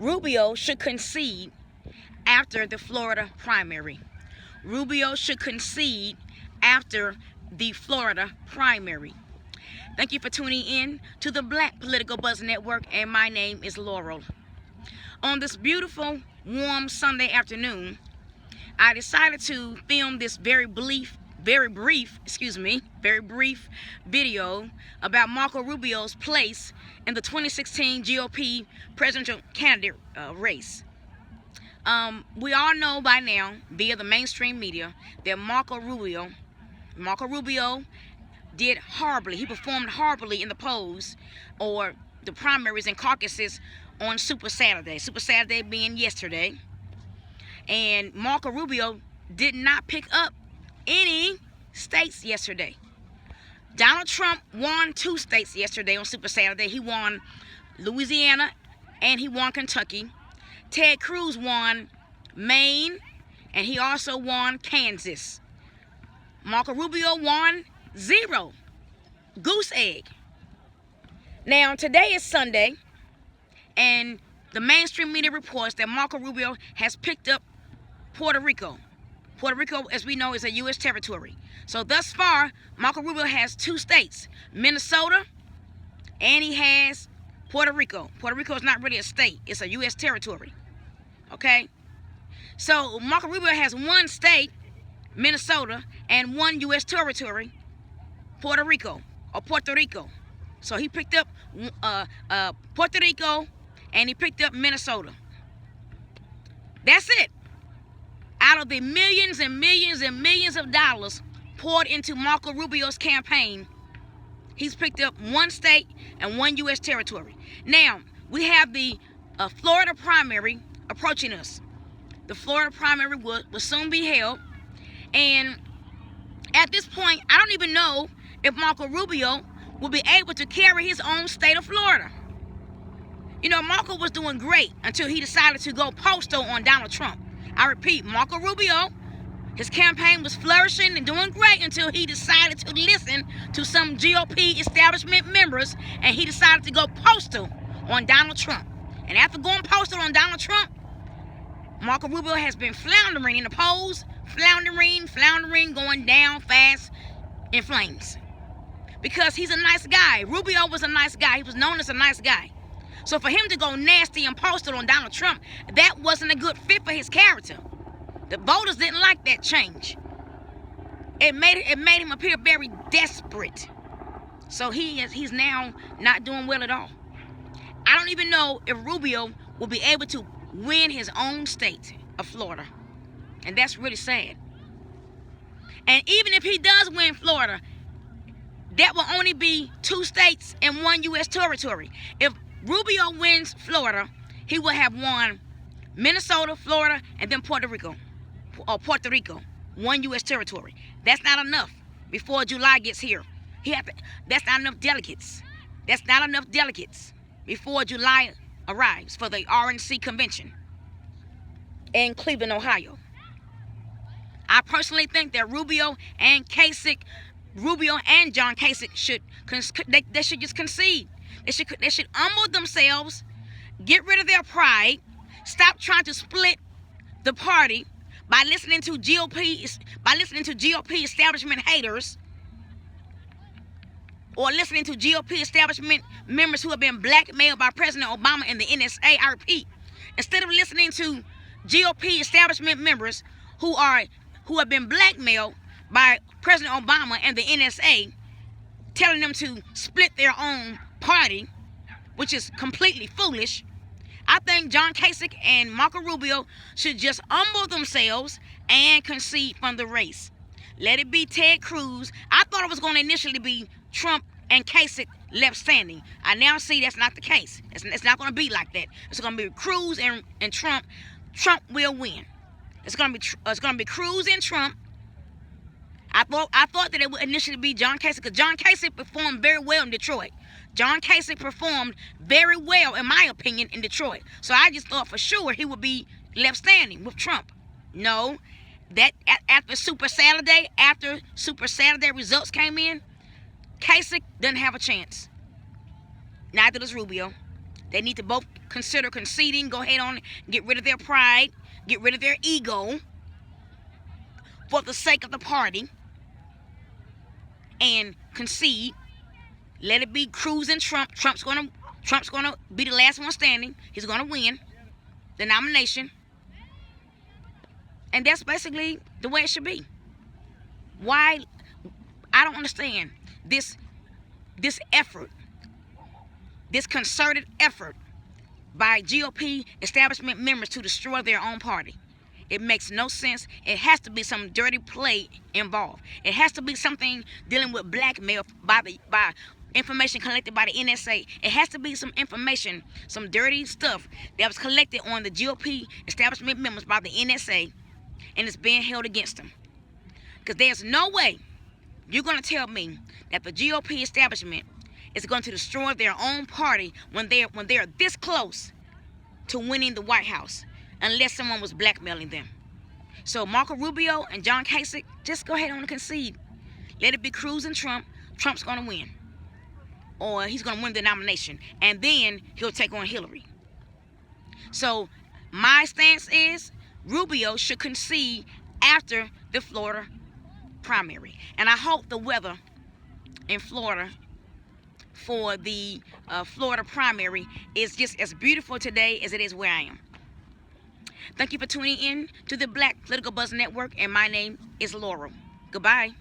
Rubio should concede after the Florida primary. Rubio should concede after the Florida primary. Thank you for tuning in to the Black Political Buzz Network, and my name is Laurel. On this beautiful, warm Sunday afternoon, I decided to film this very brief video about Marco Rubio's place in the 2016 GOP presidential candidate race. We all know by now, via the mainstream media, that Marco Rubio did horribly. He performed horribly in the polls or the primaries and caucuses on Super Saturday. Super Saturday being yesterday. And Marco Rubio did not pick up any states yesterday. Donald Trump won 2 states yesterday on Super Saturday. He won Louisiana and he won Kentucky. Ted Cruz won Maine and he also won Kansas. Marco Rubio won 0. Goose egg. Now, today is Sunday, and the mainstream media reports that Marco Rubio has picked up Puerto Rico. Puerto Rico, as we know, is a U.S. territory. So thus far, Marco Rubio has 2 states, Minnesota, and he has Puerto Rico. Puerto Rico is not really a state. It's a U.S. territory. Okay? So Marco Rubio has 1 state, Minnesota, and 1 U.S. territory, Puerto Rico. So he picked up Puerto Rico, and he picked up Minnesota. That's it. Out of the millions and millions and millions of dollars poured into Marco Rubio's campaign, he's picked up 1 state and 1 U.S. territory. Now, we have the Florida primary approaching us. The Florida primary will soon be held. And at this point, I don't even know if Marco Rubio will be able to carry his own state of Florida. You know, Marco was doing great until he decided to go postal on Donald Trump. I repeat, Marco Rubio, his campaign was flourishing and doing great until he decided to listen to some GOP establishment members, and he decided to go postal on Donald Trump. And after going postal on Donald Trump, Marco Rubio has been floundering in the polls, floundering, going down fast in flames. Because he's a nice guy. Rubio was a nice guy. He was known as a nice guy. So for him to go nasty and postal on Donald Trump, that wasn't a good fit for his character. The voters didn't like that change. It made him appear very desperate. So he's now not doing well at all. I don't even know if Rubio will be able to win his own state of Florida. And that's really sad. And even if he does win Florida, that will only be 2 states and 1 U.S. territory. If Rubio wins Florida, he will have won Minnesota, Florida, and then Puerto Rico. 1 U.S. territory. That's not enough before July gets here. That's not enough delegates. That's not enough delegates before July arrives for the RNC convention in Cleveland, Ohio. I personally think that Rubio and John Kasich should just concede. They should humble themselves, get rid of their pride, stop trying to split the party by listening to GOP establishment haters, or listening to GOP establishment members who have been blackmailed by President Obama and the NSA. I repeat, instead of listening to GOP establishment members who have been blackmailed by President Obama and the NSA, telling them to split their own party, which is completely foolish, I think John Kasich and Marco Rubio should just humble themselves and concede from the race. Let it be Ted Cruz. I thought it was going to initially be Trump and Kasich left standing. I now see that's not the case. It's not going to be like that. It's going to be Cruz and Trump. Trump will win. It's going to be Cruz and Trump. I thought that it would initially be John Kasich, because John Kasich performed very well in Detroit. John Kasich performed very well, in my opinion, in Detroit. So I just thought for sure he would be left standing with Trump. No, that after Super Saturday results came in, Kasich doesn't have a chance. Neither does Rubio. They need to both consider conceding, go ahead on, get rid of their pride, get rid of their ego for the sake of the party, and concede. Let it be Cruz and Trump. Trump's gonna be the last one standing. He's gonna win the nomination. And that's basically the way it should be. Why? I don't understand this effort, this concerted effort by GOP establishment members to destroy their own party. It makes no sense. It has to be some dirty play involved. It has to be something dealing with blackmail by information collected by the NSA. It has to be some information, some dirty stuff that was collected on the GOP establishment members by the NSA, and it's being held against them. Because there's no way you're going to tell me that the GOP establishment is going to destroy their own party when they're this close to winning the White House, unless someone was blackmailing them. So Marco Rubio and John Kasich, just go ahead on and concede. Let it be Cruz and Trump. Trump's going to win. Or he's going to win the nomination. And then he'll take on Hillary. So my stance is Rubio should concede after the Florida primary. And I hope the weather in Florida for the Florida primary is just as beautiful today as it is where I am. Thank you for tuning in to the Black Political Buzz Network, and my name is Laurel. Goodbye.